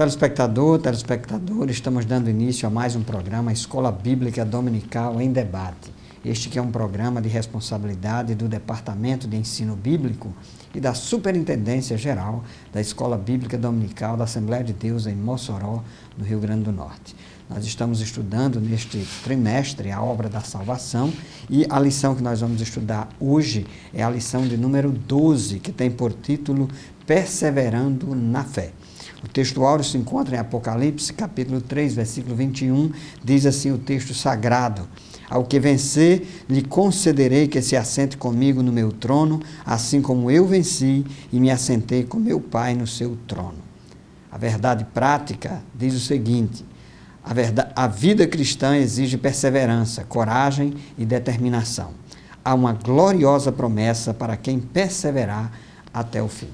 Telespectador, estamos dando início a mais um programa, Escola Bíblica Dominical em Debate. Este que é um programa de responsabilidade do Departamento de Ensino Bíblico e da Superintendência Geral da Escola Bíblica Dominical da Assembleia de Deus em Mossoró, no Rio Grande do Norte. Nós estamos estudando neste trimestre a obra da salvação e a lição que nós vamos estudar hoje é a lição de número 12, que tem por título Perseverando na Fé. O texto áureo se encontra em Apocalipse, capítulo 3, versículo 21, diz assim o texto sagrado: Ao que vencer, lhe concederei que se assente comigo no meu trono, assim como eu venci e me assentei com meu Pai no seu trono. A verdade prática diz o seguinte: a vida cristã exige perseverança, coragem e determinação. Há uma gloriosa promessa para quem perseverar até o fim.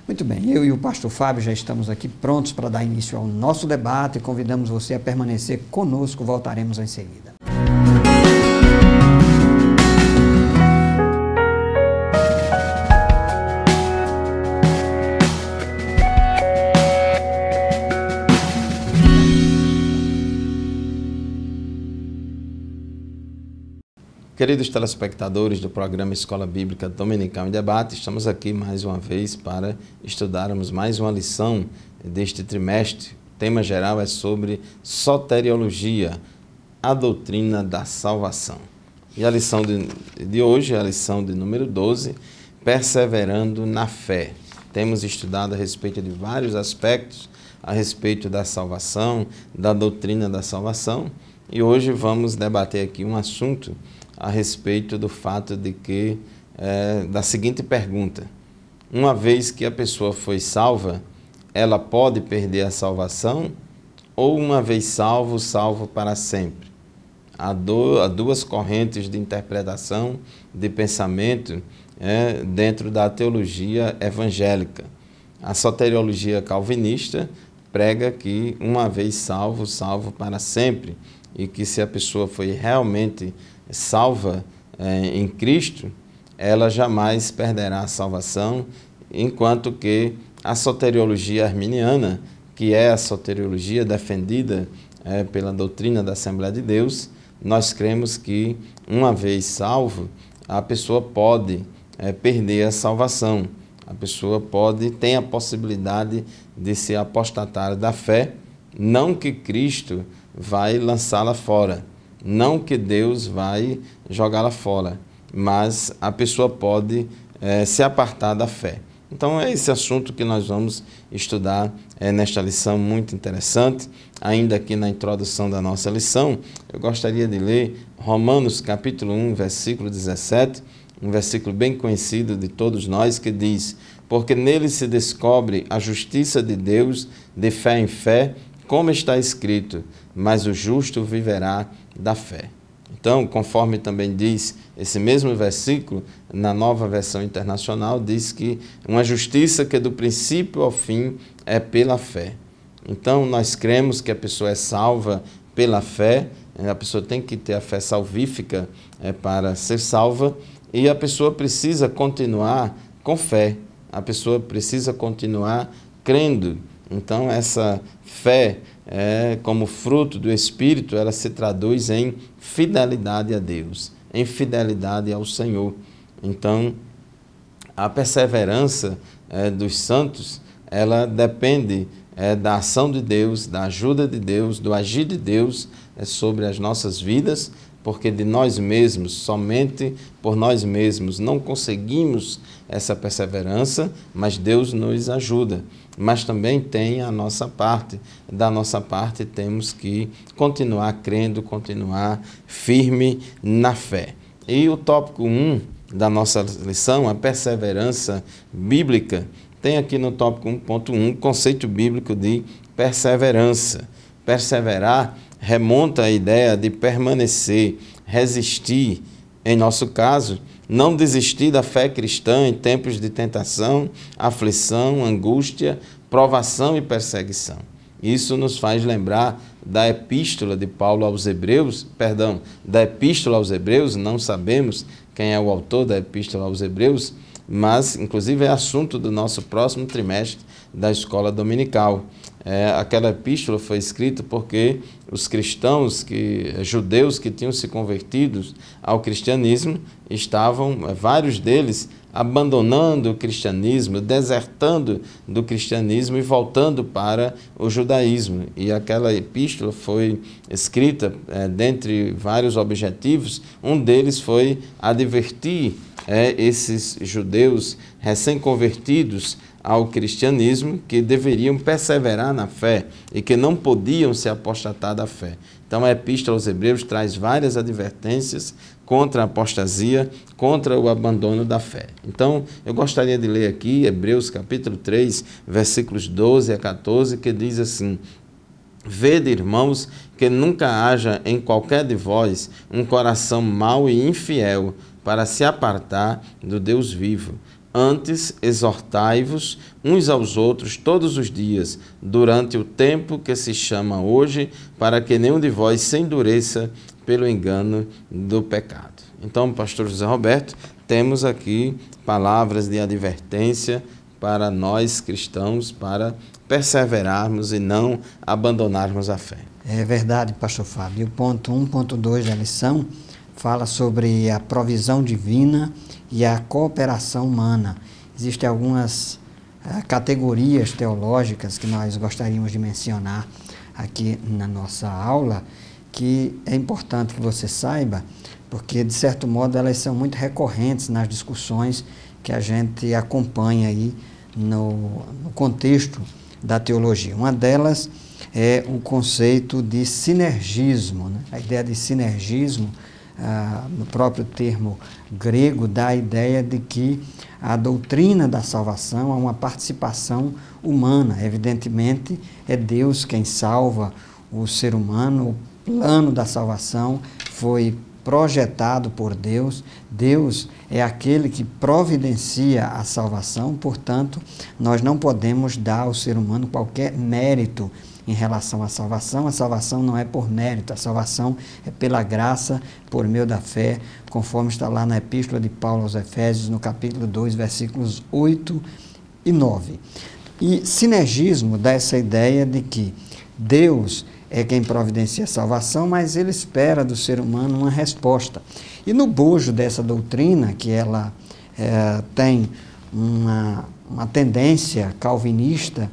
Muito bem, eu e o pastor Fábio já estamos aqui prontos para dar início ao nosso debate e convidamos você a permanecer conosco, voltaremos em seguida. Queridos telespectadores do programa Escola Bíblica Dominical em Debate, estamos aqui mais uma vez para estudarmos mais uma lição deste trimestre. O tema geral é sobre soteriologia, a doutrina da salvação. E a lição de hoje é a lição de número 12, perseverando na fé. Temos estudado a respeito de vários aspectos, a respeito da salvação, da doutrina da salvação, e hoje vamos debater aqui um assunto a respeito do fato de que, da seguinte pergunta: uma vez que a pessoa foi salva, ela pode perder a salvação? Ou uma vez salvo, salvo para sempre? Há duas correntes de interpretação, de pensamento, dentro da teologia evangélica. A soteriologia calvinista prega que uma vez salvo, salvo para sempre, e que se a pessoa foi realmente salva em Cristo, ela jamais perderá a salvação, enquanto que a soteriologia arminiana, que é a soteriologia defendida pela doutrina da Assembleia de Deus, nós cremos que, uma vez salvo, a pessoa pode perder a salvação. A pessoa tem a possibilidade de se apostatar da fé, não que Cristo vai lançá-la fora, não que Deus vai jogá-la fora, mas a pessoa pode se apartar da fé. Então é esse assunto que nós vamos estudar nesta lição muito interessante. Ainda aqui na introdução da nossa lição, eu gostaria de ler Romanos capítulo 1, versículo 17, um versículo bem conhecido de todos nós, que diz: Porque nele se descobre a justiça de Deus de fé em fé, como está escrito, mas o justo viverá da fé. Então, conforme também diz esse mesmo versículo, na Nova Versão Internacional, diz que uma justiça que do princípio ao fim é pela fé. Então, nós cremos que a pessoa é salva pela fé, a pessoa tem que ter a fé salvífica para ser salva, e a pessoa precisa continuar com fé, a pessoa precisa continuar crendo. Então, essa fé, como fruto do Espírito, ela se traduz em fidelidade a Deus, em fidelidade ao Senhor. Então, a perseverança dos santos, ela depende da ação de Deus, da ajuda de Deus, do agir de Deus sobre as nossas vidas, porque de nós mesmos, somente por nós mesmos, não conseguimos essa perseverança, mas Deus nos ajuda. Mas também tem a nossa parte. Da nossa parte temos que continuar crendo, continuar firme na fé. E o tópico 1 da nossa lição, a perseverança bíblica, tem aqui no tópico 1.1 o conceito bíblico de perseverança. Perseverar remonta à ideia de permanecer, resistir. Em nosso caso, não desistir da fé cristã em tempos de tentação, aflição, angústia, provação e perseguição. Isso nos faz lembrar da epístola de Paulo aos Hebreus, da epístola aos Hebreus, não sabemos quem é o autor da epístola aos Hebreus, mas inclusive é assunto do nosso próximo trimestre da escola dominical. aquela epístola foi escrita porque os cristãos, judeus que tinham se convertido ao cristianismo, estavam, vários deles, abandonando o cristianismo, desertando do cristianismo e voltando para o judaísmo. E aquela epístola foi escrita, dentre vários objetivos, um deles foi advertir esses judeus recém-convertidos ao cristianismo que deveriam perseverar na fé e que não podiam se apostatar da fé. Então a Epístola aos Hebreus traz várias advertências contra a apostasia, contra o abandono da fé. Então eu gostaria de ler aqui Hebreus capítulo 3, versículos 12 a 14, que diz assim: Vede, irmãos, que nunca haja em qualquer de vós um coração mau e infiel para se apartar do Deus vivo. Antes, exortai-vos uns aos outros todos os dias, durante o tempo que se chama hoje, para que nenhum de vós se endureça pelo engano do pecado. Então, pastor José Roberto, temos aqui palavras de advertência para nós cristãos, para perseverarmos e não abandonarmos a fé. É verdade, pastor Fábio. O ponto 1, ponto 2 da lição fala sobre a provisão divina e a cooperação humana. Existem algumas categorias teológicas que nós gostaríamos de mencionar aqui na nossa aula, que é importante que você saiba, porque, de certo modo, elas são muito recorrentes nas discussões que a gente acompanha aí no contexto da teologia. Uma delas é o conceito de sinergismo, né? A ideia de sinergismo, no próprio termo grego, dá a ideia de que a doutrina da salvação é uma participação humana. Evidentemente, é Deus quem salva o ser humano. O plano da salvação foi projetado por Deus. Deus é aquele que providencia a salvação, portanto, nós não podemos dar ao ser humano qualquer mérito em relação à salvação. A salvação não é por mérito, a salvação é pela graça, por meio da fé, conforme está lá na Epístola de Paulo aos Efésios, no capítulo 2, versículos 8 e 9. E sinergismo dá essa ideia de que Deus é quem providencia a salvação, mas ele espera do ser humano uma resposta. E no bojo dessa doutrina, que ela tem uma tendência calvinista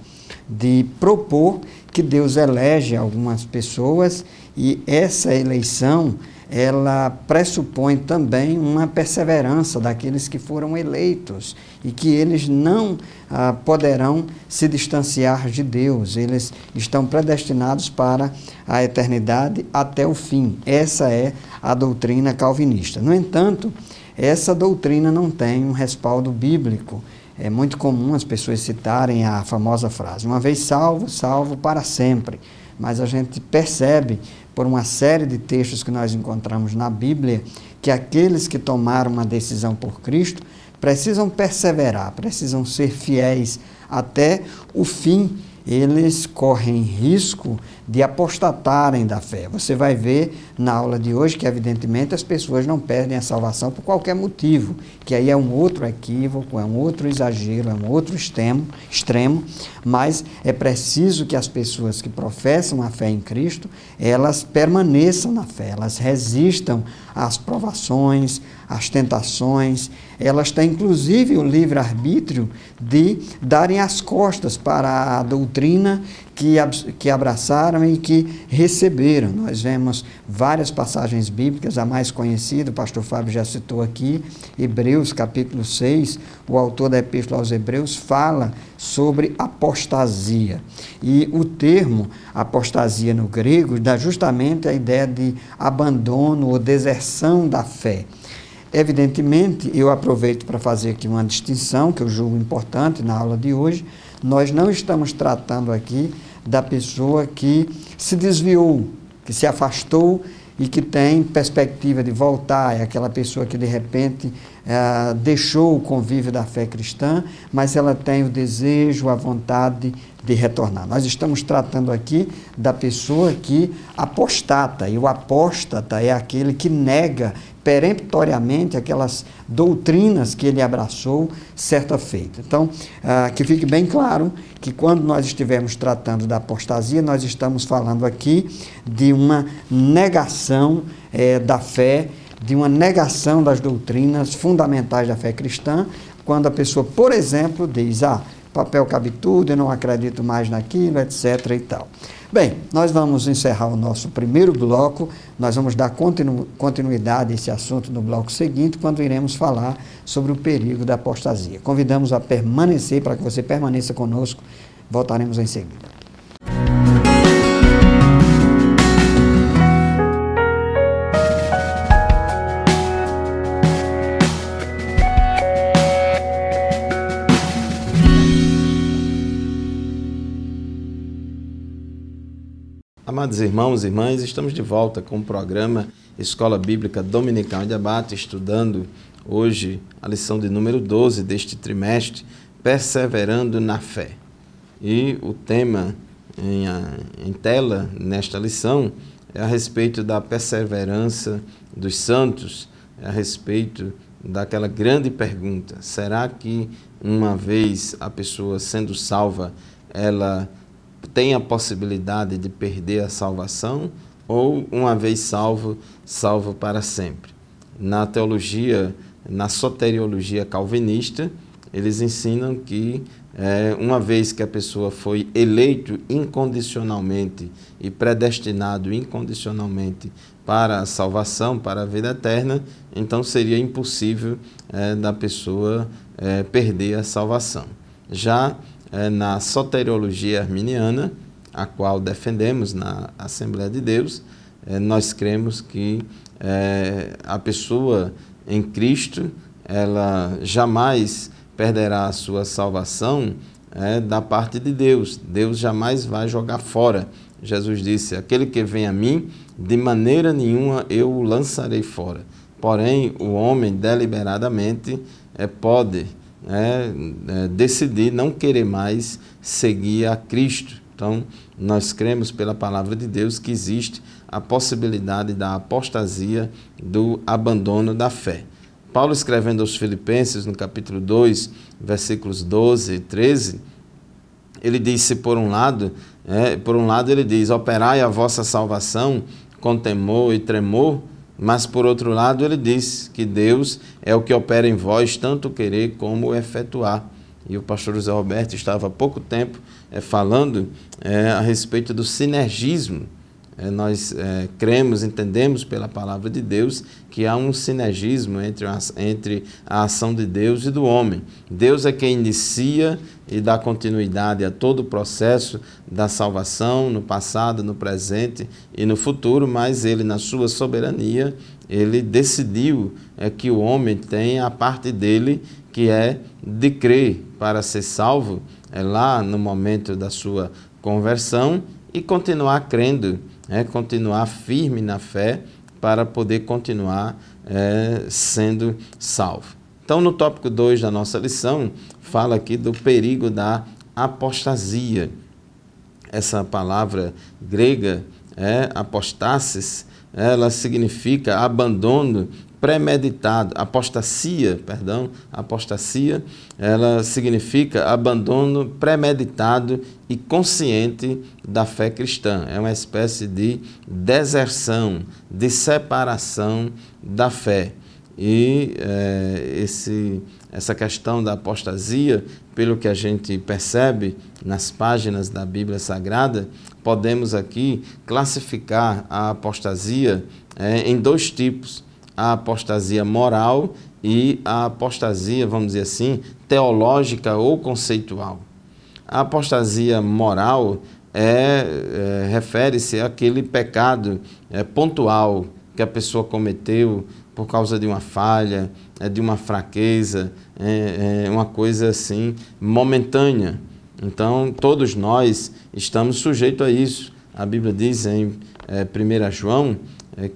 de propor que Deus elege algumas pessoas e essa eleição, ela pressupõe também uma perseverança daqueles que foram eleitos e que eles não poderão se distanciar de Deus, eles estão predestinados para a eternidade até o fim. Essa é a doutrina calvinista. No entanto, essa doutrina não tem um respaldo bíblico. É muito comum as pessoas citarem a famosa frase, uma vez salvo, salvo para sempre. Mas a gente percebe, por uma série de textos que nós encontramos na Bíblia, que aqueles que tomaram uma decisão por Cristo precisam perseverar, precisam ser fiéis até o fim. Eles correm risco de apostatarem da fé. Você vai ver na aula de hoje que, evidentemente, as pessoas não perdem a salvação por qualquer motivo, que aí é um outro equívoco, é um outro exagero, é um outro extremo, mas é preciso que as pessoas que professam a fé em Cristo, elas permaneçam na fé, elas resistam às provações, às tentações, elas têm inclusive o livre-arbítrio de darem as costas para a doutrina que abraçaram e que receberam. Nós vemos várias passagens bíblicas, a mais conhecida, o pastor Fábio já citou aqui, Hebreus capítulo 6, o autor da Epístola aos Hebreus fala sobre apostasia. E o termo apostasia no grego dá justamente a ideia de abandono ou deserção da fé. Evidentemente, eu aproveito para fazer aqui uma distinção, que eu julgo importante na aula de hoje. Nós não estamos tratando aqui da pessoa que se desviou, que se afastou e que tem perspectiva de voltar. É aquela pessoa que, de repente, deixou o convívio da fé cristã, mas ela tem o desejo, a vontade de retornar. Nós estamos tratando aqui da pessoa que apostata, e o apóstata é aquele que nega peremptoriamente aquelas doutrinas que ele abraçou certa feita. Então, que fique bem claro que quando nós estivermos tratando da apostasia, nós estamos falando aqui de uma negação da fé, de uma negação das doutrinas fundamentais da fé cristã, quando a pessoa, por exemplo, diz, papel cabe tudo, eu não acredito mais naquilo, etc. e tal. Bem, nós vamos encerrar o nosso primeiro bloco, nós vamos dar continuidade a esse assunto no bloco seguinte, quando iremos falar sobre o perigo da apostasia. Convidamos a permanecer, para que você permaneça conosco, voltaremos em seguida. Amados irmãos e irmãs, estamos de volta com o programa Escola Bíblica Dominical em Debate, estudando hoje a lição de número 12 deste trimestre, Perseverando na Fé. E o tema em tela nesta lição é a respeito da perseverança dos santos, é a respeito daquela grande pergunta: será que uma vez a pessoa sendo salva, ela tem a possibilidade de perder a salvação, ou uma vez salvo, salvo para sempre? Na teologia, na soteriologia calvinista, eles ensinam que uma vez que a pessoa foi eleito incondicionalmente e predestinado incondicionalmente para a salvação, para a vida eterna, então seria impossível da pessoa perder a salvação. Já na soteriologia arminiana, a qual defendemos na Assembleia de Deus, nós cremos que a pessoa em Cristo, ela jamais perderá a sua salvação da parte de Deus. Deus jamais vai jogar fora. Jesus disse: aquele que vem a mim, de maneira nenhuma eu o lançarei fora. Porém, o homem deliberadamente pode decidir não querer mais seguir a Cristo. Então, nós cremos pela palavra de Deus que existe a possibilidade da apostasia, do abandono da fé. Paulo, escrevendo aos Filipenses, no capítulo 2, versículos 12 e 13, ele disse, por um lado ele diz: operai a vossa salvação com temor e tremor, mas por outro lado ele diz que Deus é o que opera em vós, tanto querer como efetuar. E o pastor José Roberto estava há pouco tempo falando a respeito do sinergismo. Nós cremos, entendemos pela palavra de Deus que há um sinergismo entre a ação de Deus e do homem. Deus é quem inicia e dá continuidade a todo o processo da salvação, no passado, no presente e no futuro, mas ele, na sua soberania, ele decidiu que o homem tem a parte dele, que é de crer para ser salvo lá no momento da sua conversão e continuar crendo, continuar firme na fé para poder continuar sendo salvo. Então, no tópico 2 da nossa lição, fala aqui do perigo da apostasia. Essa palavra grega, apostasis, ela significa abandono premeditado. Apostasia, ela significa abandono premeditado e consciente da fé cristã. É uma espécie de deserção, de separação da fé. E essa questão da apostasia, pelo que a gente percebe nas páginas da Bíblia Sagrada, podemos aqui classificar a apostasia em dois tipos: a apostasia moral e a apostasia, vamos dizer assim, teológica ou conceitual. A apostasia moral refere-se àquele pecado pontual que a pessoa cometeu por causa de uma falha, de uma fraqueza, uma coisa assim momentânea. Então, todos nós estamos sujeitos a isso. A Bíblia diz em 1 João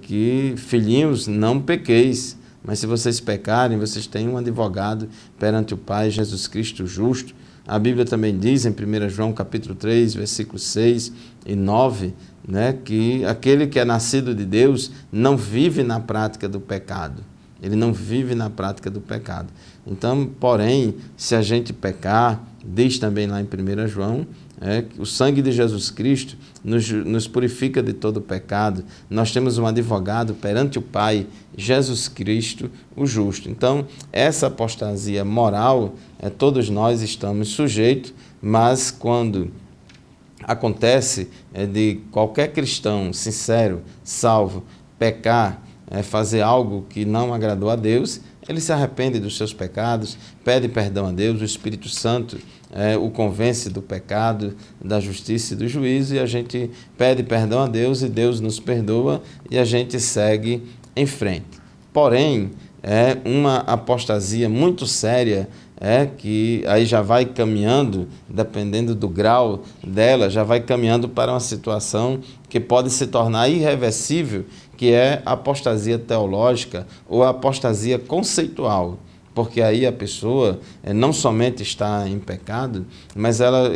que, filhinhos, não pequeis. Mas se vocês pecarem, vocês têm um advogado perante o Pai, Jesus Cristo justo. A Bíblia também diz em 1 João capítulo 3, versículos 6 e 9, né, que aquele que é nascido de Deus não vive na prática do pecado. Ele não vive na prática do pecado. Então, porém, se a gente pecar, diz também lá em 1 João, o sangue de Jesus Cristo nos purifica de todo pecado. Nós temos um advogado perante o Pai, Jesus Cristo, o justo. Então, essa apostasia moral, todos nós estamos sujeitos, mas quando acontece de qualquer cristão sincero, salvo, pecar, fazer algo que não agradou a Deus, ele se arrepende dos seus pecados, pede perdão a Deus, o Espírito Santo o convence do pecado, da justiça e do juízo, e a gente pede perdão a Deus e Deus nos perdoa e a gente segue em frente. Porém, uma apostasia muito séria, que aí já vai caminhando, dependendo do grau dela, já vai caminhando para uma situação que pode se tornar irreversível, que é a apostasia teológica ou a apostasia conceitual. Porque aí a pessoa não somente está em pecado, mas ela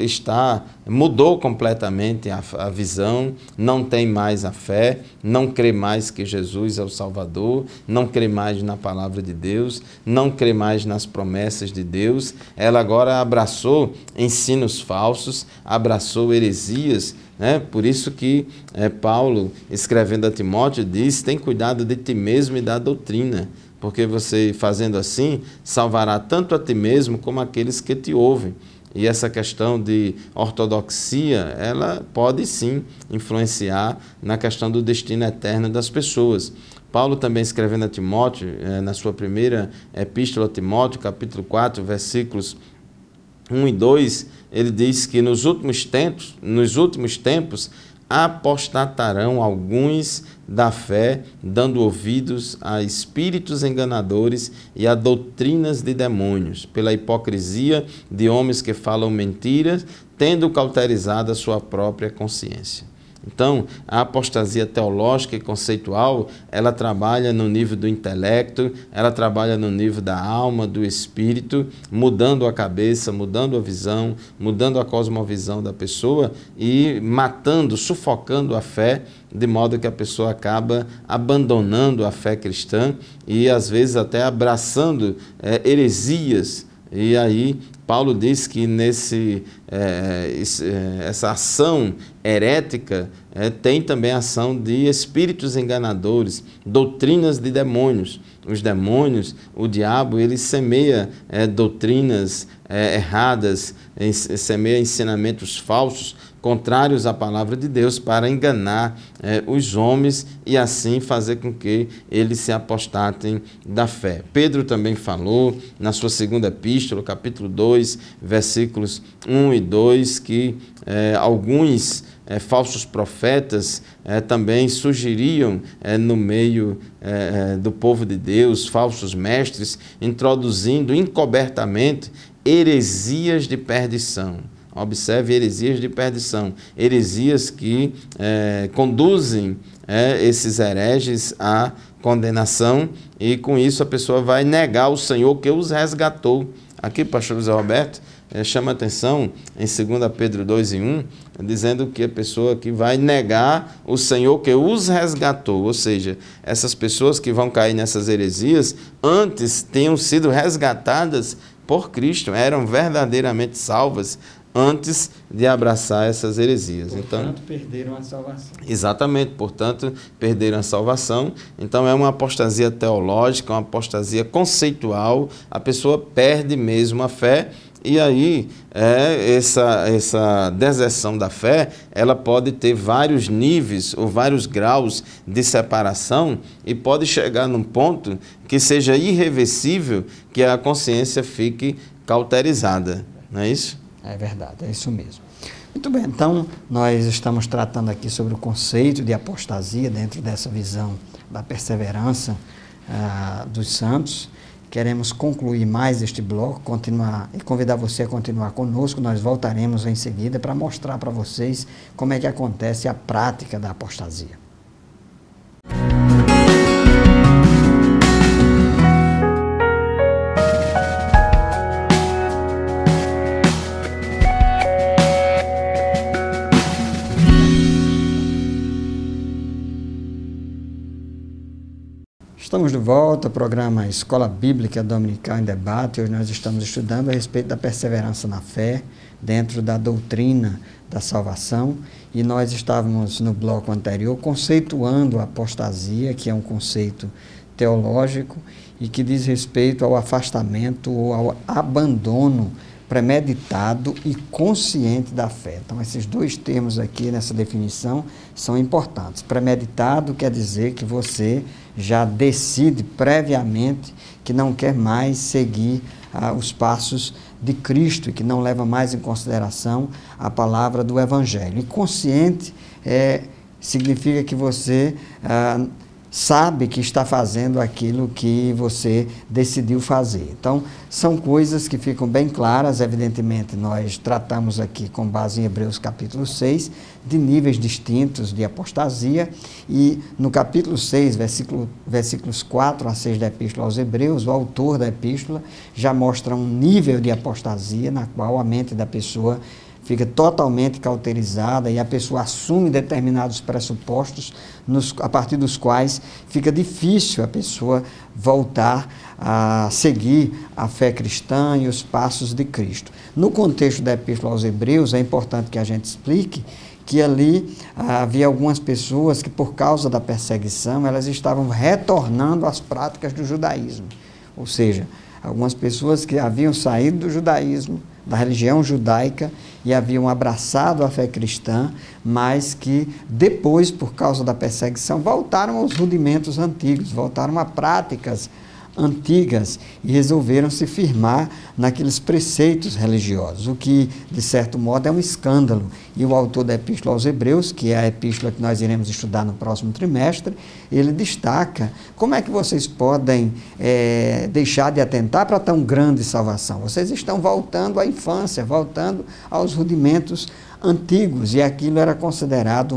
mudou completamente a visão, não tem mais a fé, não crê mais que Jesus é o Salvador, não crê mais na palavra de Deus, não crê mais nas promessas de Deus. Ela agora abraçou ensinos falsos, abraçou heresias, por isso que Paulo, escrevendo a Timóteo, diz: tem cuidado de ti mesmo e da doutrina, porque você, fazendo assim, salvará tanto a ti mesmo como aqueles que te ouvem. E essa questão de ortodoxia, ela pode sim influenciar na questão do destino eterno das pessoas. Paulo também, escrevendo a Timóteo, na sua primeira epístola a Timóteo, capítulo 4, versículos 1 e 2, ele diz que nos últimos tempos apostatarão alguns da fé, dando ouvidos a espíritos enganadores e a doutrinas de demônios, pela hipocrisia de homens que falam mentiras, tendo cauterizado a sua própria consciência. Então, a apostasia teológica e conceitual, ela trabalha no nível do intelecto, ela trabalha no nível da alma, do espírito, mudando a cabeça, mudando a visão, mudando a cosmovisão da pessoa e matando, sufocando a fé, de modo que a pessoa acaba abandonando a fé cristã e, às vezes, até abraçando heresias. E aí, Paulo diz que essa ação herética tem também a ação de espíritos enganadores, doutrinas de demônios. Os demônios, o diabo, ele semeia doutrinas erradas, semeia ensinamentos falsos, contrários à palavra de Deus, para enganar os homens e assim fazer com que eles se apostatem da fé. Pedro também falou na sua segunda epístola, capítulo 2, versículos 1 e 2, que alguns falsos profetas também surgiriam no meio do povo de Deus, falsos mestres, introduzindo encobertamente heresias de perdição. Observe, heresias de perdição, heresias que conduzem esses hereges à condenação, e com isso a pessoa vai negar o Senhor que os resgatou. Aqui, pastor José Roberto chama a atenção em 2 Pedro 2:1, dizendo que a pessoa que vai negar o Senhor que os resgatou, ou seja, essas pessoas que vão cair nessas heresias, antes tinham sido resgatadas por Cristo, eram verdadeiramente salvas antes de abraçar essas heresias. Portanto, perderam a salvação. Exatamente, portanto, perderam a salvação. Então, é uma apostasia teológica, uma apostasia conceitual, a pessoa perde mesmo a fé, e aí essa deserção da fé, ela pode ter vários níveis ou vários graus de separação e pode chegar num ponto que seja irreversível, que a consciência fique cauterizada, não é isso? É verdade, é isso mesmo. Muito bem, então nós estamos tratando aqui sobre o conceito de apostasia dentro dessa visão da perseverança dos santos. Queremos concluir mais este bloco, continuar e convidar você a continuar conosco. Nós voltaremos em seguida para mostrar para vocês como é que acontece a prática da apostasia. Estamos de volta ao programa Escola Bíblica Dominical em Debate. Hoje nós estamos estudando a respeito da perseverança na fé, dentro da doutrina da salvação, e nós estávamos no bloco anterior conceituando a apostasia, que é um conceito teológico e que diz respeito ao afastamento ou ao abandono premeditado e consciente da fé. Então, esses dois termos aqui nessa definição são importantes. Premeditado quer dizer que você já decide previamente que não quer mais seguir os passos de Cristo e que não leva mais em consideração a palavra do Evangelho. E consciente significa que você sabe que está fazendo aquilo que você decidiu fazer. Então, são coisas que ficam bem claras. Evidentemente, nós tratamos aqui, com base em Hebreus capítulo 6, de níveis distintos de apostasia, e no capítulo 6, versículos 4 a 6 da Epístola aos Hebreus, o autor da Epístola já mostra um nível de apostasia na qual a mente da pessoa fica totalmente cauterizada e a pessoa assume determinados pressupostos a partir dos quais fica difícil a pessoa voltar a seguir a fé cristã e os passos de Cristo. No contexto da Epístola aos Hebreus, é importante que a gente explique que ali havia algumas pessoas que, por causa da perseguição, elas estavam retornando às práticas do judaísmo. Ou seja, algumas pessoas que haviam saído do judaísmo, da religião judaica, e haviam abraçado a fé cristã, mas que depois, por causa da perseguição, voltaram aos rudimentos antigos, voltaram a práticas antigas e resolveram se firmar naqueles preceitos religiosos, o que, de certo modo, é um escândalo. E o autor da Epístola aos Hebreus, que é a epístola que nós iremos estudar no próximo trimestre, ele destaca como é que vocês podem deixar de atentar para tão grande salvação. Vocês estão voltando à infância, voltando aos rudimentos antigos, e aquilo era considerado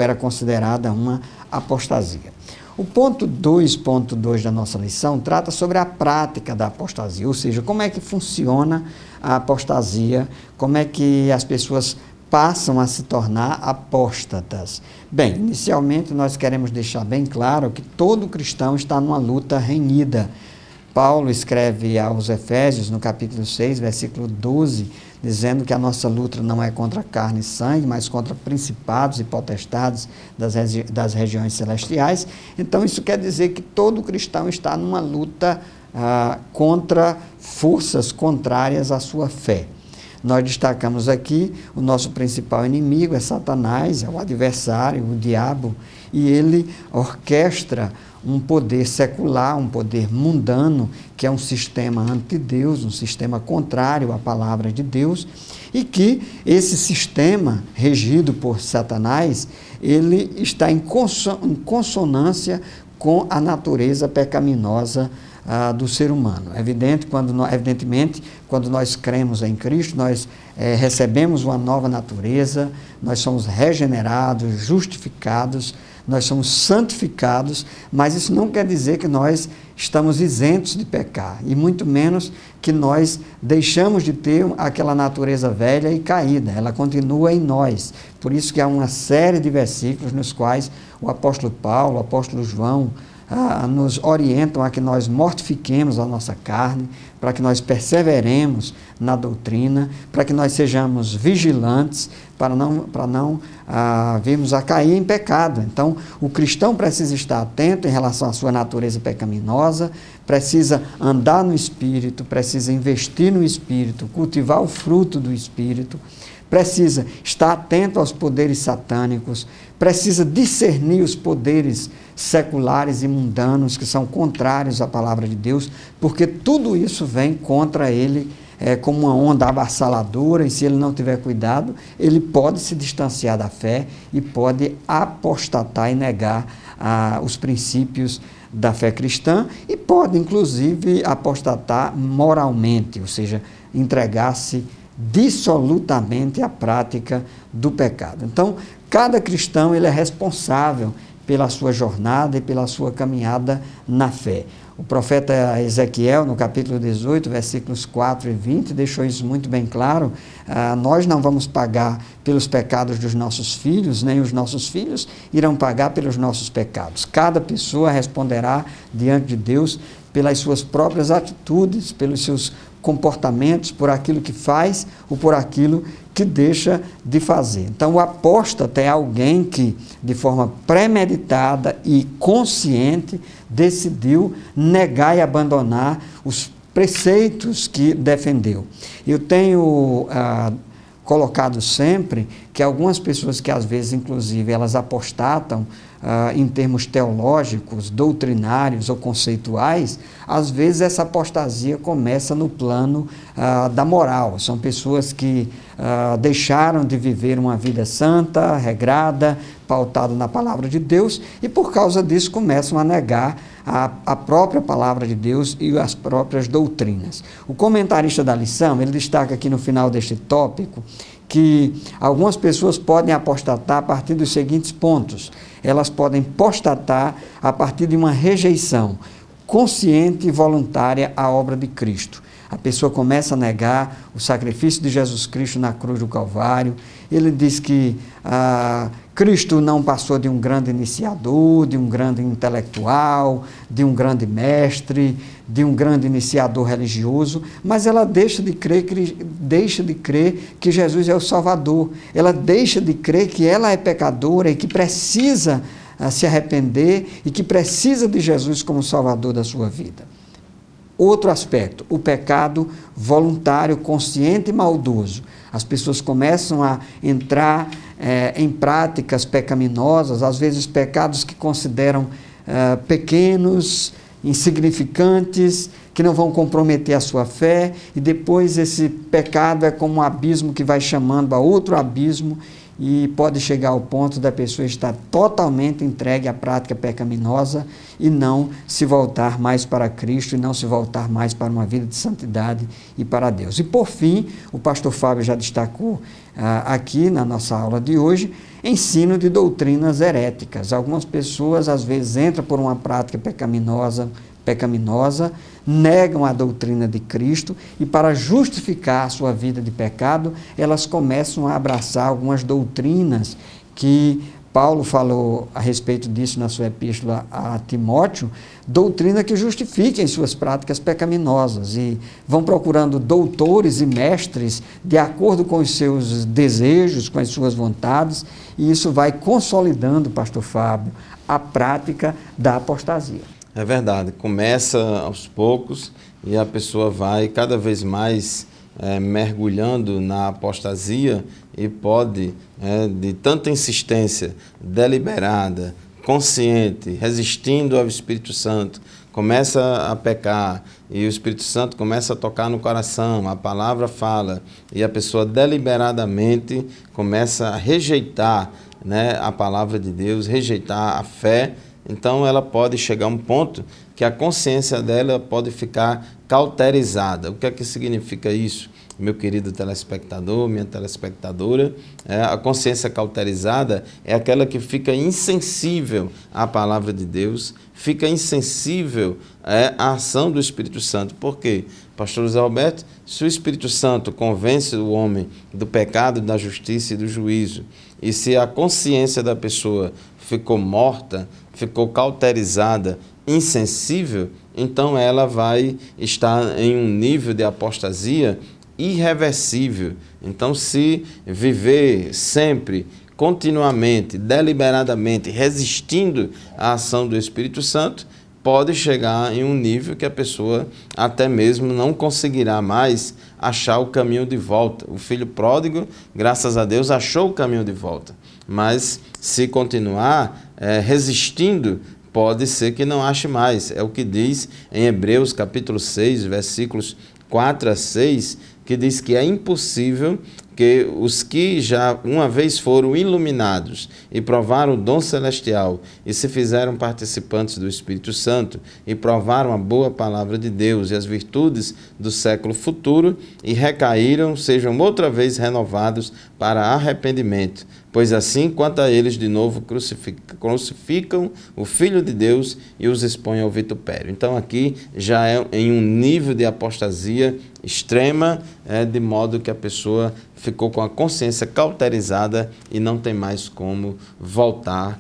era considerada uma apostasia. O ponto 2.2 da nossa lição trata sobre a prática da apostasia, ou seja, como é que funciona a apostasia, como é que as pessoas passam a se tornar apóstatas. Bem, inicialmente nós queremos deixar bem claro que todo cristão está numa luta renhida. Paulo escreve aos Efésios, no capítulo 6, versículo 12, dizendo que a nossa luta não é contra carne e sangue, mas contra principados e potestades das regiões celestiais. Então, isso quer dizer que todo cristão está numa luta contra forças contrárias à sua fé. Nós destacamos aqui o nosso principal inimigo é Satanás, é o adversário, o diabo, e ele orquestra um poder secular, um poder mundano, que é um sistema anti-Deus, um sistema contrário à palavra de Deus, e que esse sistema, regido por Satanás, ele está em consonância com a natureza pecaminosa do ser humano. Evidentemente, quando nós cremos em Cristo, nós recebemos uma nova natureza, nós somos regenerados, justificados, nós somos santificados, mas isso não quer dizer que nós estamos isentos de pecar, e muito menos que nós deixamos de ter aquela natureza velha e caída, ela continua em nós. Por isso que há uma série de versículos nos quais o apóstolo Paulo, o apóstolo João, nos orientam a que nós mortifiquemos a nossa carne, para que nós perseveremos na doutrina, para que nós sejamos vigilantes, para não virmos a cair em pecado. Então, o cristão precisa estar atento em relação à sua natureza pecaminosa, precisa andar no Espírito, precisa investir no Espírito, cultivar o fruto do Espírito, precisa estar atento aos poderes satânicos, precisa discernir os poderes seculares e mundanos que são contrários à palavra de Deus, porque tudo isso vem contra ele como uma onda avassaladora, e se ele não tiver cuidado, ele pode se distanciar da fé e pode apostatar e negar os princípios da fé cristã, e pode inclusive apostatar moralmente, ou seja, entregar-se dissolutamente à prática do pecado. Então, cada cristão ele é responsável pela sua jornada e pela sua caminhada na fé. O profeta Ezequiel, no capítulo 18, versículos 4 e 20, deixou isso muito bem claro. Nós não vamos pagar pelos pecados dos nossos filhos, nem os nossos filhos irão pagar pelos nossos pecados. Cada pessoa responderá diante de Deus pelas suas próprias atitudes, pelos seus comportamentos, por aquilo que faz ou por aquilo que deixa de fazer. Então, o apóstata é alguém que, de forma premeditada e consciente, decidiu negar e abandonar os preceitos que defendeu. Eu tenho colocado sempre que algumas pessoas que às vezes, inclusive, elas apostatam em termos teológicos, doutrinários ou conceituais, às vezes essa apostasia começa no plano da moral. São pessoas que deixaram de viver uma vida santa, regrada, pautada na palavra de Deus, e por causa disso começam a negar a própria palavra de Deus e as próprias doutrinas. O comentarista da lição, ele destaca aqui no final deste tópico que algumas pessoas podem apostatar a partir dos seguintes pontos. Elas podem apostatar a partir de uma rejeição consciente e voluntária à obra de Cristo. A pessoa começa a negar o sacrifício de Jesus Cristo na cruz do Calvário. Ele diz que Cristo não passou de um grande iniciador, de um grande intelectual, de um grande mestre, de um grande iniciador religioso, mas ela deixa de crer que Jesus é o Salvador. Ela deixa de crer que ela é pecadora e que precisa se arrepender e que precisa de Jesus como Salvador da sua vida. Outro aspecto, o pecado voluntário, consciente e maldoso. As pessoas começam a entrar em práticas pecaminosas, às vezes pecados que consideram pequenos, insignificantes, que não vão comprometer a sua fé, e depois esse pecado é como um abismo que vai chamando a outro abismo, e pode chegar ao ponto da pessoa estar totalmente entregue à prática pecaminosa e não se voltar mais para Cristo e não se voltar mais para uma vida de santidade e para Deus. E por fim, o pastor Fábio já destacou aqui na nossa aula de hoje, ensino de doutrinas heréticas. Algumas pessoas às vezes entram por uma prática pecaminosa, negam a doutrina de Cristo e, para justificar a sua vida de pecado, elas começam a abraçar algumas doutrinas que Paulo falou a respeito disso na sua epístola a Timóteo, doutrina que justifiquem suas práticas pecaminosas, e vão procurando doutores e mestres de acordo com os seus desejos, com as suas vontades, e isso vai consolidando, pastor Fábio, a prática da apostasia. É verdade, começa aos poucos e a pessoa vai cada vez mais mergulhando na apostasia e pode, de tanta insistência deliberada, consciente, resistindo ao Espírito Santo, começa a pecar e o Espírito Santo começa a tocar no coração, a palavra fala e a pessoa deliberadamente começa a rejeitar, a palavra de Deus, rejeitar a fé. Então ela pode chegar a um ponto que a consciência dela pode ficar cauterizada. O que é que significa isso, meu querido telespectador, minha telespectadora? A consciência cauterizada é aquela que fica insensível à palavra de Deus, fica insensível à ação do Espírito Santo. Por quê? Pastor José Roberto, se o Espírito Santo convence o homem do pecado, da justiça e do juízo, e se a consciência da pessoa ficou morta, ficou cauterizada, insensível, então ela vai estar em um nível de apostasia irreversível. Então, se viver sempre, continuamente, deliberadamente, resistindo à ação do Espírito Santo, pode chegar em um nível que a pessoa até mesmo não conseguirá mais achar o caminho de volta. O filho pródigo, graças a Deus, achou o caminho de volta. Mas se continuar resistindo, pode ser que não ache mais. É o que diz em Hebreus capítulo 6, versículos 4 a 6, que diz que é impossível que os que já uma vez foram iluminados e provaram o dom celestial e se fizeram participantes do Espírito Santo e provaram a boa palavra de Deus e as virtudes do século futuro e recaíram, sejam outra vez renovados para arrependimento, pois assim quanto a eles de novo crucificam o Filho de Deus e os expõem ao vitupério. Então aqui já é em um nível de apostasia extrema, de modo que a pessoa ficou com a consciência cauterizada e não tem mais como voltar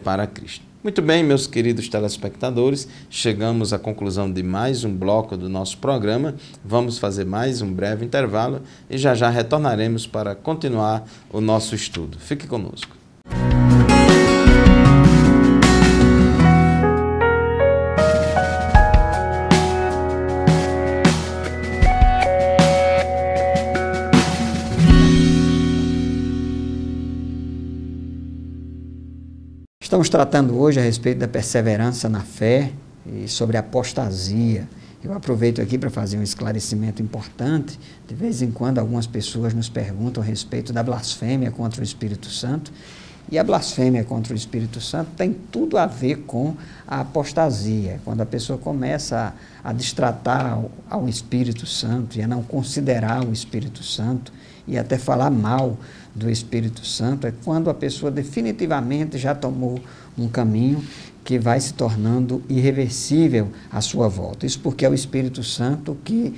para Cristo. Muito bem, meus queridos telespectadores, chegamos à conclusão de mais um bloco do nosso programa. Vamos fazer mais um breve intervalo e já já retornaremos para continuar o nosso estudo. Fique conosco. Estamos tratando hoje a respeito da perseverança na fé e sobre a apostasia. Eu aproveito aqui para fazer um esclarecimento importante. De vez em quando algumas pessoas nos perguntam a respeito da blasfêmia contra o Espírito Santo. E a blasfêmia contra o Espírito Santo tem tudo a ver com a apostasia, quando a pessoa começa a destratar ao Espírito Santo e a não considerar o Espírito Santo e até falar mal do Espírito Santo, é quando a pessoa definitivamente já tomou um caminho que vai se tornando irreversível à sua volta. Isso porque é o Espírito Santo que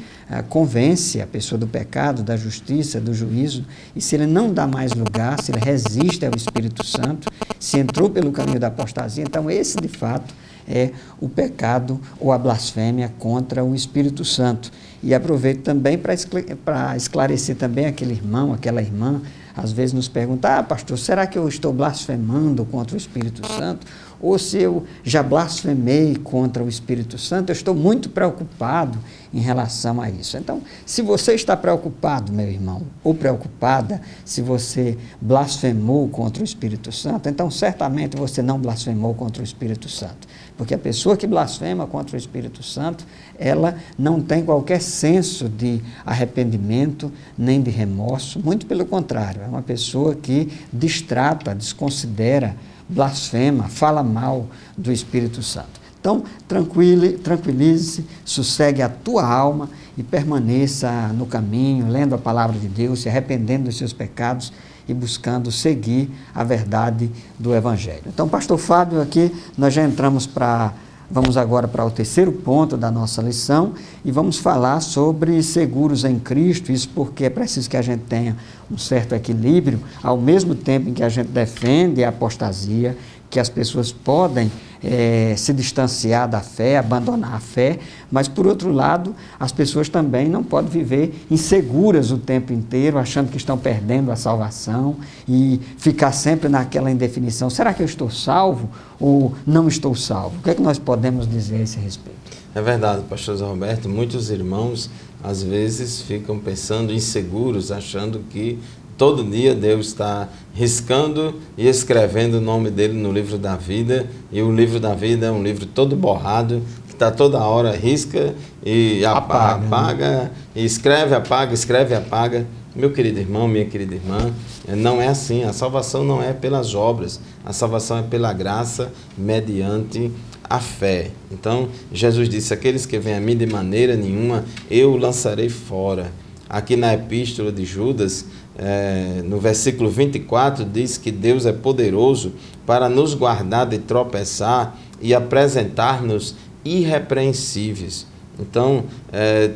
convence a pessoa do pecado, da justiça, do juízo, e se ele não dá mais lugar, se ele resiste ao Espírito Santo, se entrou pelo caminho da apostasia, então esse de fato é o pecado ou a blasfêmia contra o Espírito Santo. E aproveito também para esclarecer também aquele irmão, aquela irmã, às vezes nos pergunta, pastor, será que eu estou blasfemando contra o Espírito Santo? Ou se eu já blasfemei contra o Espírito Santo? Eu estou muito preocupado em relação a isso. Então, se você está preocupado, meu irmão, ou preocupada, se você blasfemou contra o Espírito Santo, então certamente você não blasfemou contra o Espírito Santo. Porque a pessoa que blasfema contra o Espírito Santo, ela não tem qualquer senso de arrependimento, nem de remorso, muito pelo contrário, é uma pessoa que destrata, desconsidera, blasfema, fala mal do Espírito Santo. Então, tranquilize-se, sossegue a tua alma e permaneça no caminho, lendo a palavra de Deus, se arrependendo dos seus pecados e buscando seguir a verdade do Evangelho. Então, pastor Fábio, aqui nós já vamos agora para o terceiro ponto da nossa lição e vamos falar sobre seguros em Cristo, isso porque é preciso que a gente tenha um certo equilíbrio, ao mesmo tempo em que a gente defende a apostasia, que as pessoas podem se distanciar da fé, abandonar a fé, mas por outro lado, as pessoas também não podem viver inseguras o tempo inteiro, achando que estão perdendo a salvação e ficar sempre naquela indefinição, será que eu estou salvo ou não estou salvo? O que é que nós podemos dizer a esse respeito? É verdade, pastor Zé Roberto, muitos irmãos às vezes ficam pensando inseguros, achando que todo dia Deus está riscando e escrevendo o nome dele no livro da vida, e o livro da vida é um livro todo borrado, que está toda hora, risca e apaga, e escreve, apaga. Meu querido irmão, minha querida irmã, não é assim, a salvação não é pelas obras, a salvação é pela graça mediante a fé. Então, Jesus disse, aqueles que vêm a mim de maneira nenhuma, eu lançarei fora. Aqui na epístola de Judas, no versículo 24, diz que Deus é poderoso para nos guardar de tropeçar e apresentar-nos irrepreensíveis. Então,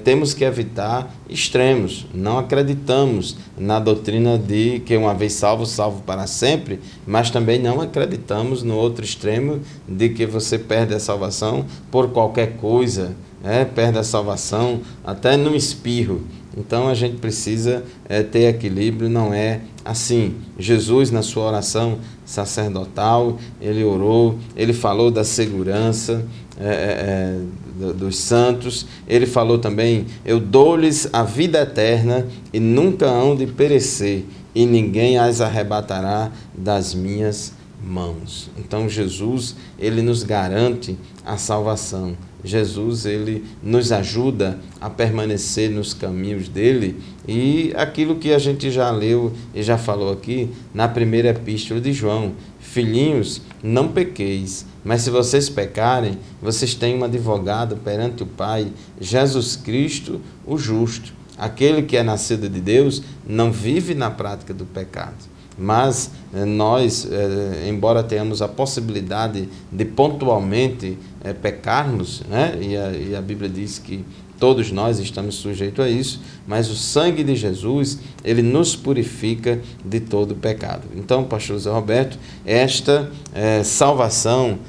temos que evitar extremos. Não acreditamos na doutrina de que uma vez salvo, salvo para sempre, mas também não acreditamos no outro extremo de que você perde a salvação por qualquer coisa, perde a salvação até no espirro. Então a gente precisa ter equilíbrio, não é assim. Jesus, na sua oração sacerdotal, ele orou, ele falou da segurança dos santos, ele falou também, eu dou-lhes a vida eterna e nunca hão de perecer, e ninguém as arrebatará das minhas mãos. Então Jesus, ele nos garante a salvação. Jesus, ele nos ajuda a permanecer nos caminhos dele, e aquilo que a gente já leu e já falou aqui na primeira epístola de João, filhinhos, não pequeis, mas se vocês pecarem, vocês têm um advogado perante o Pai, Jesus Cristo, o justo. Aquele que é nascido de Deus não vive na prática do pecado. mas nós, embora tenhamos a possibilidade de pontualmente pecarmos, né? E a Bíblia diz que todos nós estamos sujeitos a isso, mas o sangue de Jesus, ele nos purifica de todo pecado. Então, pastor Zé Roberto, esta salvação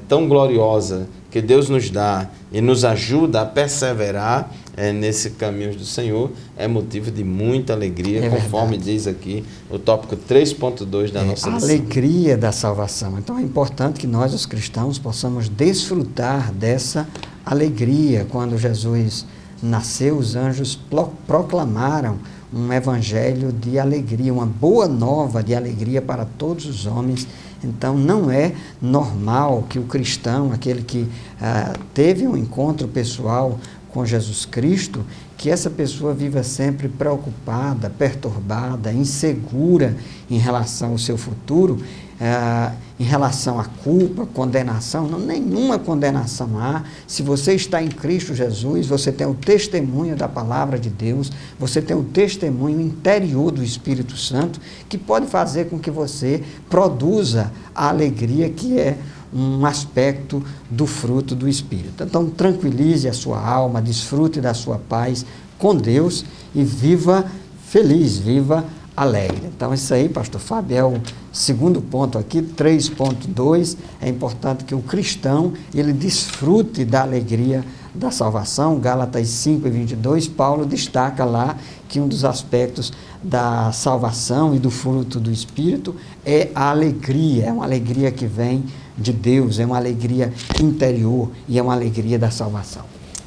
tão gloriosa que Deus nos dá e nos ajuda a perseverar nesse caminho do Senhor, é motivo de muita alegria, conforme diz aqui o tópico 3.2 da nossa lição. A alegria da salvação. Então é importante que nós, os cristãos, possamos desfrutar dessa alegria. Quando Jesus nasceu, os anjos proclamaram um evangelho de alegria, uma boa nova de alegria para todos os homens. Então não é normal que o cristão, aquele que teve um encontro pessoal com Jesus Cristo, que essa pessoa viva sempre preocupada, perturbada, insegura em relação ao seu futuro, em relação à culpa, condenação. Não, nenhuma condenação há. Se você está em Cristo Jesus, você tem o testemunho da palavra de Deus, você tem o testemunho interior do Espírito Santo, que pode fazer com que você produza a alegria que é um aspecto do fruto do Espírito. Então, tranquilize a sua alma, desfrute da sua paz com Deus e viva feliz, viva alegre. Então, isso aí, pastor Fábio, é o segundo ponto aqui, 3.2. É importante que o cristão, ele desfrute da alegria da salvação. Gálatas 5:22, Paulo destaca lá que um dos aspectos da salvação e do fruto do Espírito é a alegria. É uma alegria que vem de Deus, é uma alegria interior e é uma alegria da salvação.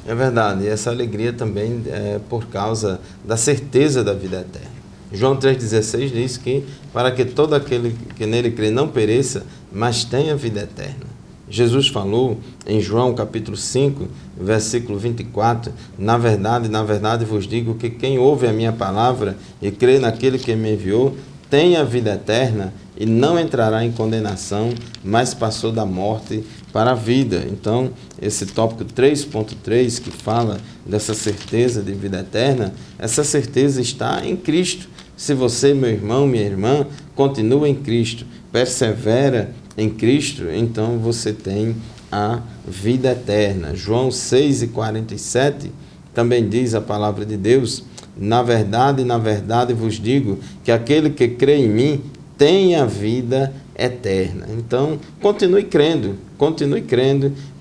É verdade, e essa alegria também é por causa da certeza da vida eterna. João 3,16 diz que para que todo aquele que nele crê não pereça, mas tenha vida eterna. Jesus falou em João capítulo 5, versículo 24, na verdade vos digo que quem ouve a minha palavra e crê naquele que me enviou, tem a vida eterna e não entrará em condenação, mas passou da morte para a vida. Então, esse tópico 3.3, que fala dessa certeza de vida eterna, essa certeza está em Cristo. Se você, meu irmão, minha irmã, continua em Cristo, persevera em Cristo, então você tem a vida eterna. João 6:47 também diz a palavra de Deus: na verdade vos digo que aquele que crê em mim tem a vida eterna. Então, continue crendo,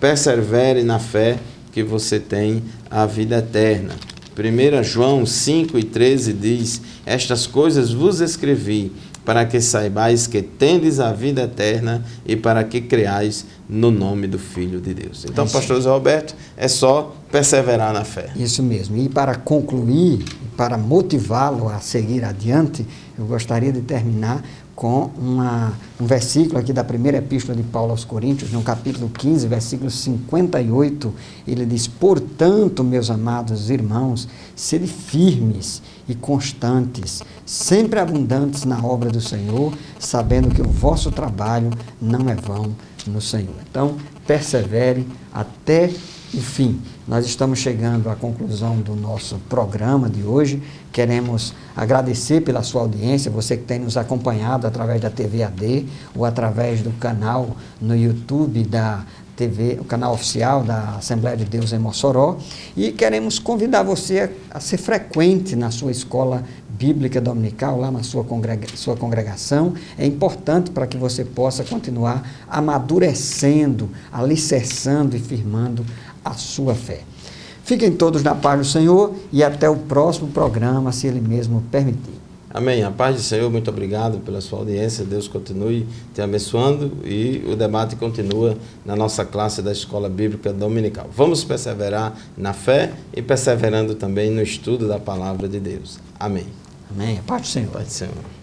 persevere na fé que você tem a vida eterna. 1 João 5:13 diz: estas coisas vos escrevi, para que saibais que tendes a vida eterna e para que creais no nome do Filho de Deus. Então, pastor Zé Roberto, é só perseverar na fé. Isso mesmo. E para concluir, para motivá-lo a seguir adiante, eu gostaria de terminar com um versículo aqui da primeira epístola de Paulo aos Coríntios, no capítulo 15, versículo 58, ele diz: portanto, meus amados irmãos, sede firmes e constantes, sempre abundantes na obra do Senhor, sabendo que o vosso trabalho não é vão no Senhor. Então, persevere até o fim. Nós estamos chegando à conclusão do nosso programa de hoje. Queremos agradecer pela sua audiência, você que tem nos acompanhado através da TV AD ou através do canal no YouTube da TV, o canal oficial da Assembleia de Deus em Mossoró. E queremos convidar você a ser frequente na sua escola bíblica dominical, lá na sua congregação. É importante para que você possa continuar amadurecendo, alicerçando e firmando a sua fé. Fiquem todos na paz do Senhor e até o próximo programa, se Ele mesmo permitir. Amém. A paz do Senhor, muito obrigado pela sua audiência. Deus continue te abençoando e o debate continua na nossa classe da Escola Bíblica Dominical. Vamos perseverar na fé e perseverando também no estudo da Palavra de Deus. Amém. Amém. A paz do Senhor. A paz do Senhor.